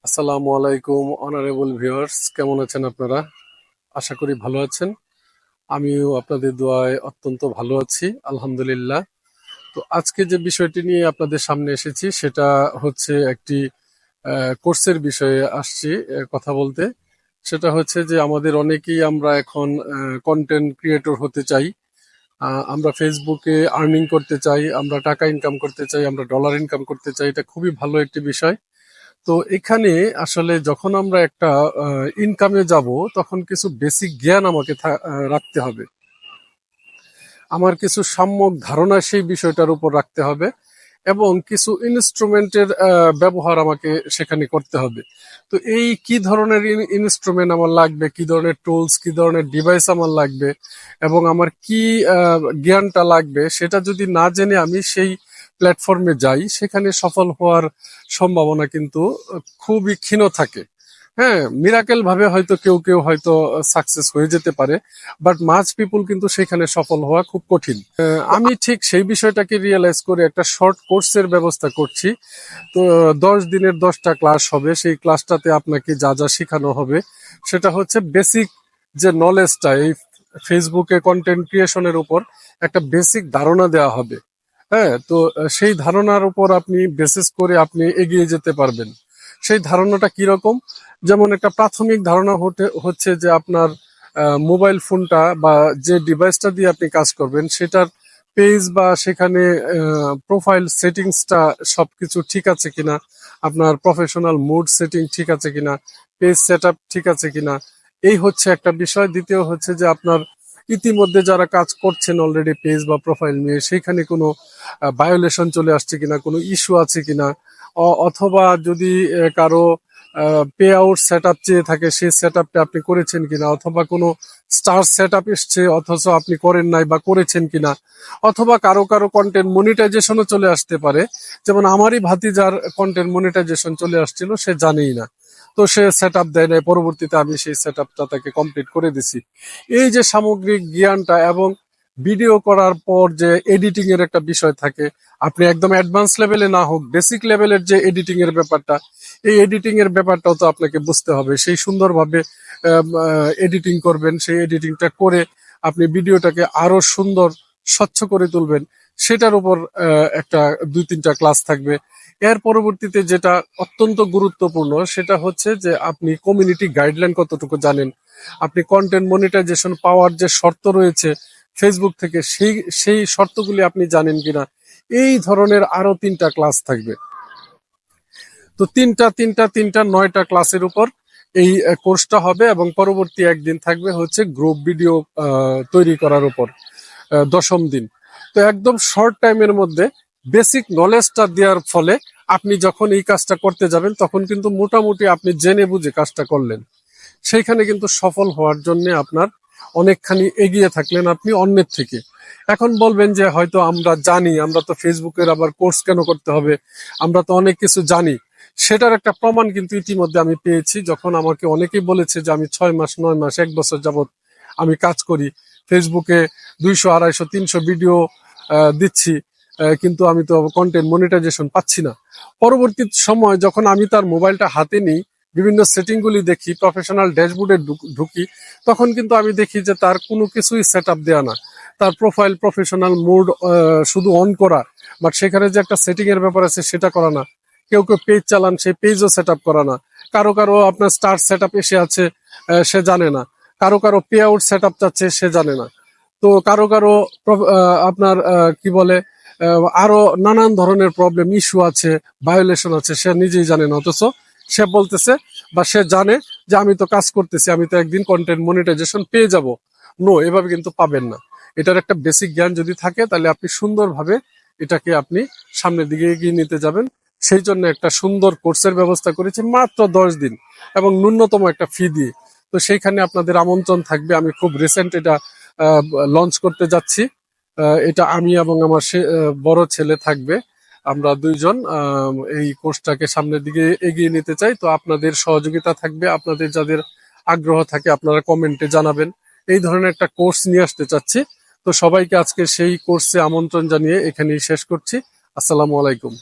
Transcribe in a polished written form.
আসসালামু আলাইকুম honourable viewers, কেমন আছেন আপনারা? আশা করি ভালো আছেন। আমিও আপনাদের দোয়ায় অত্যন্ত ভালো আছি, আলহামদুলিল্লাহ। তো আজকে যে বিষয়টি নিয়ে আপনাদের সামনে এসেছি সেটা হচ্ছে একটি কোর্সের বিষয়ে আসছি কথা বলতে। সেটা হচ্ছে যে আমাদের অনেকেই আমরা এখন কন্টেন্ট ক্রিয়েটর হতে চাই। আমরা ফেসবুকে আর্নিং করতে চাই, আমরা টাকা ইনকাম করতে চাই, আমরা ডলার ইনকাম করতে চাই। এটা খুবই ভালো একটি বিষয়। তো এখানে আসলে যখন আমরা একটা ইনকামে যাব, তখন কিছু বেসিক জ্ঞান আমাকে রাখতে হবে। আমার কিছু সম্যক ধারণা সেই বিষয়টার উপর রাখতে হবে এবং কিছু ইনস্ট্রুমেন্টের ব্যবহার আমাকে সেখানে করতে হবে। তো এই কি ধরনের ইনস্ট্রুমেন্ট আমার লাগবে, কি ধরনের টুলস, কি ধরনের ডিভাইস আমার লাগবে এবং আমার কি জ্ঞানটা লাগবে, সেটা যদি না জেনে আমি সেই প্ল্যাটফর্মে যাই, সেখানে সফল হওয়ার সম্ভাবনা কিন্তু খুবই ক্ষীণ থাকে। হ্যাঁ, মিরাকেল ভাবে হয়তো কেউ কেউ হয়তো সাকসেস হয়ে যেতে পারে, বাট মাচ পিপুল কিন্তু সেখানে সফল হওয়া খুব কঠিন। আমি ঠিক সেই বিষয়টাকে রিয়েলাইজ করে একটা শর্ট কোর্সের ব্যবস্থা করছি। তো 10 দিনের 10টা ক্লাস হবে। সেই ক্লাসটাতে আপনাকে যা যা শেখানো হবে সেটা হচ্ছে বেসিক যে নলেজটা, এই ফেসবুকে কন্টেন্ট ক্রিয়েশনের উপর একটা বেসিক ধারণা দেওয়া হবে। হ্যাঁ, তো সেই ধারণার উপর আপনি বেসিস করে আপনি এগিয়ে যেতে পারবেন। সেই ধারণাটা কিরকম? যেমন একটা প্রাথমিক ধারণা হচ্ছে যে আপনার মোবাইল ফোনটা বা যে ডিভাইসটা দিয়ে আপনি কাজ করবেন সেটার পেজ বা সেখানে প্রোফাইল সেটিংসটা সবকিছু ঠিক আছে কিনা, আপনার প্রফেশনাল মুড সেটিং ঠিক আছে কিনা, পেজ সেটআপ ঠিক আছে কিনা, এই হচ্ছে একটা বিষয়। দ্বিতীয় হচ্ছে যে আপনার ইতিমধ্যে যারা কাজ করছেন অলরেডি পেজ বা প্রোফাইল নিয়ে, সেখানে কোনো ভায়োলেশন চলে আসছে কিনা, কোনো ইস্যু আছে কিনা, অথবা যদি কারো পে আউট সেট আপ চেয়ে থাকে, সেই সেট আপটা আপনি করেছেন কিনা, অথবা কোনো স্টার সেট আপ এসছে অথচ আপনি করেন নাই বা করেছেন কিনা, অথবা কারো কারো কন্টেন্ট মনিটাইজেশনও চলে আসতে পারে। যেমন আমারই ভাতিজার কন্টেন্ট মনিটাইজেশন চলে আসছিল, সে জানেই না। তো সে সেট আপ দেয় নাই, পরবর্তীতে আমি সেই সেট আপটা তাকে কমপ্লিট করে দিছি। এই যে সামগ্রিক জ্ঞানটা এবং ভিডিও করার পর যে এডিটিং এর একটা বিষয় থাকে, আপনি একদম অ্যাডভান্স লেভেলে না হোক, বেসিক লেভেলের যে এডিটিং এর ব্যাপারটা, এই এডিটিং এর ব্যাপারটাও তো আপনাকে বুঝতে হবে। সেই সুন্দরভাবে এডিটিং করবেন, সেই এডিটিংটা করে আপনি ভিডিওটাকে আরো সুন্দর স্বচ্ছ করে তুলবেন, সেটার উপর একটা 2-3টা ক্লাস থাকবে। এর পরবর্তীতে যেটা অত্যন্ত গুরুত্বপূর্ণ সেটা হচ্ছে যে আপনি কমিউনিটি গাইডলাইন কতটুকু জানেন, আপনি কন্টেন্ট মনিটাইজেশন পাওয়ার যে শর্ত রয়েছে ফেসবুক থেকে, সেই সেই শর্তগুলি আপনি জানেন কিনা, এই ধরনের আরো 3টা ক্লাস থাকবে। তো তিনটা 9টা ক্লাসের উপর এই কোর্সটা হবে এবং পরবর্তী একদিন থাকবে হচ্ছে গ্রুপ ভিডিও তৈরি করার উপর, 10ম দিন। তো একদম শর্ট টাইমের মধ্যে বেসিক নলেজটা দেওয়ার ফলে আপনি যখন এই কাজটা করতে যাবেন, তখন কিন্তু মোটামুটি আপনি জেনে বুঝে কাজটা করলেন। সেইখানে কিন্তু সফল হওয়ার জন্য আপনার অনেকখানি এগিয়ে থাকলেন আপনি অন্যের থেকে। এখন বলবেন যে হয়তো আমরা জানি, আমরা তো ফেসবুকের আবার কোর্স কেন করতে হবে, আমরা তো অনেক কিছু জানি। সেটার একটা প্রমাণ কিন্তু ইতিমধ্যে আমি পেয়েছি, যখন আমাকে অনেকেই বলেছে যে আমি 6 মাস, 9 মাস, 1 বছর যাবত আমি কাজ করি, ফেসবুকে 200, 250, 300 ভিডিও দিচ্ছি, কিন্তু আমি তো কন্টেন্ট মনিটাইজেশন পাচ্ছি না। পরবর্তী সময় যখন আমি তার মোবাইলটা হাতে নিই, বিভিন্ন সেটিং গুলি দেখি, প্রফেশনাল ড্যাশবোর্ডে ঢুকি, তখন কিন্তু আমি দেখি যে তার কোনো কিছুই সেট আপ দেওয়া না। তার প্রোফাইল প্রফেশনাল মোড শুধু অন করা, বাট সেখানে যে একটা সেটিং এর ব্যাপার আছে সেটা করা না। কেউ কেউ পেজ চালান, সেই পেজও সেট আপ করা না। কারো কারো আপনার স্টার সেট আপ এসে আছে, সে জানে না। কারো কারো পে আউট সেট আপ চাচ্ছে, সে জানে না। তো কারো কারো আপনার কি বলে, আরো নানান ধরনের প্রবলেম ইস্যু আছে, ভায়োলেশন আছে, সে নিজেই জানে না, অথচ সে বলতেছে বা সে জানে যে আমি তো কাজ করতেছি, আমি তো একদিন কন্টেন্ট মনিটাইজেশন পেয়ে যাব। নো, এভাবে কিন্তু পাবেন না। এটার একটা বেসিক জ্ঞান যদি থাকে, তাহলে আপনি সুন্দরভাবে এটাকে আপনি সামনের দিকে এগিয়ে নিতে যাবেন। সেই জন্য একটা সুন্দর কোর্সের ব্যবস্থা করেছি, মাত্র 10 দিন এবং ন্যূনতম একটা ফি দিয়ে। তো সেইখানে আপনাদের আমন্ত্রণ থাকবে। আমি খুব রিসেন্ট এটা লঞ্চ করতে যাচ্ছি। এটা আমি এবং আমার বড় ছেলে থাকবে, আমরা দুইজন এই কোর্সটাকে সামনের দিকে এগিয়ে নিতে চাই। তো আপনাদের সহযোগিতা থাকবে, আপনাদের যাদের আগ্রহ থাকে আপনারা কমেন্টে জানাবেন। এই ধরনের একটা কোর্স নিয়ে আসতে চাচ্ছি। তো সবাইকে আজকে সেই কোর্সে আমন্ত্রণ জানিয়ে এখানেই শেষ করছি। আসসালামু আলাইকুম।